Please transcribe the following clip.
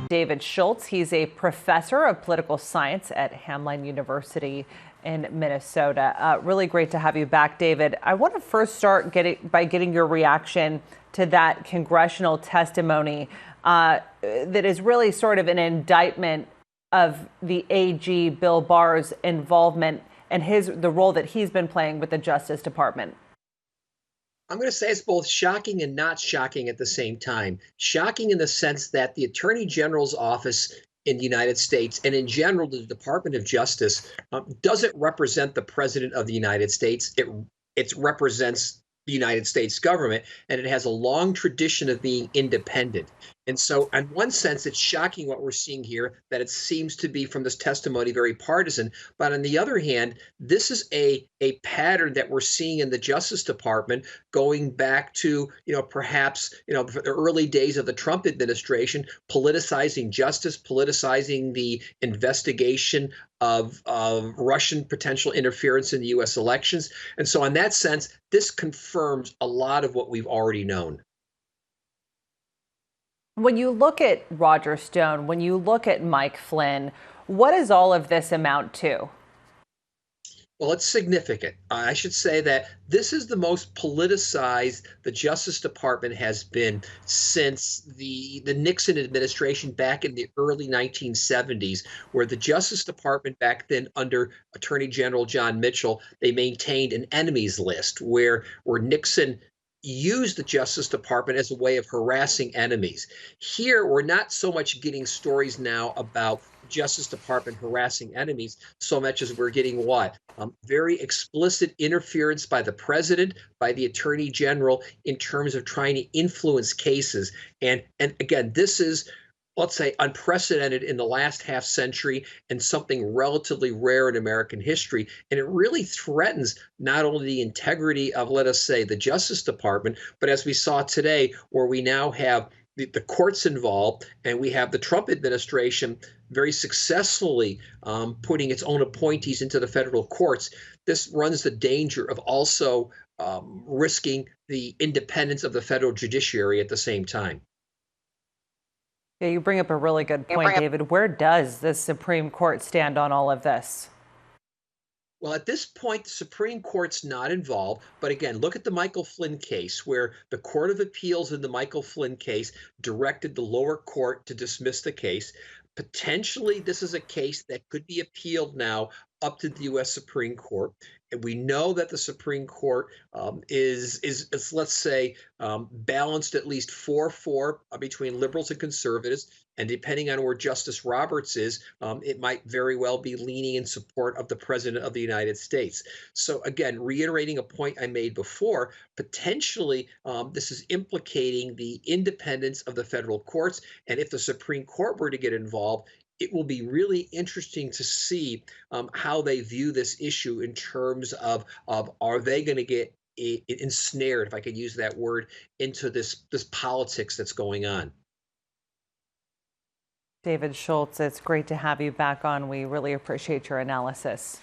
David Shultz. He's a professor of political science at Hamline University in Minnesota. Really great to have you back, David. I want to first start by getting your reaction to that congressional testimony that is really sort of an indictment of the AG Bill Barr's involvement and the role that he's been playing with the Justice Department. I'm going to say it's both shocking and not shocking at the same time. Shocking in the sense that the Attorney General's office in the United States and in general the Department of Justice doesn't represent the President of the United States. It represents the United States government, and it has a long tradition of being independent. And so in one sense, it's shocking what we're seeing here, that it seems to be from this testimony very partisan. But on the other hand, this is a pattern that we're seeing in the Justice Department going back to, perhaps, the early days of the Trump administration, politicizing justice, politicizing the investigation of Russian potential interference in the U.S. elections. And so in that sense, this confirms a lot of what we've already known. When you look at Roger Stone, when you look at Mike Flynn, what does all of this amount to? Well, it's significant. I should say that this is the most politicized the Justice Department has been since the Nixon administration back in the early 1970s, where the Justice Department back then under Attorney General John Mitchell, they maintained an enemies list where Nixon used the Justice Department as a way of harassing enemies. Here, we're not so much getting stories now about Justice Department harassing enemies so much as we're getting what? Very explicit interference by the president, by the attorney general in terms of trying to influence cases. And again, this is, let's say, unprecedented in the last half century and something relatively rare in American history. And it really threatens not only the integrity of, let us say, the Justice Department, but as we saw today, where we now have the courts involved, and we have the Trump administration very successfully putting its own appointees into the federal courts. This runs the danger of also risking the independence of the federal judiciary at the same time. Yeah, you bring up a really good point, David. Where does the Supreme Court stand on all of this? Well, at this point, the Supreme Court's not involved. But again, look at the Michael Flynn case, where the Court of Appeals in the Michael Flynn case directed the lower court to dismiss the case. Potentially, this is a case that could be appealed now up to the U.S. Supreme Court. And we know that the Supreme Court is let's say, balanced at least 4-4 between liberals and conservatives. And depending on where Justice Roberts is, it might very well be leaning in support of the President of the United States. So again, reiterating a point I made before, potentially this is implicating the independence of the federal courts. And if the Supreme Court were to get involved, it will be really interesting to see how they view this issue in terms of are they going to get ensnared, if I could use that word, into this politics that's going on. David Shultz, it's great to have you back on. We really appreciate your analysis.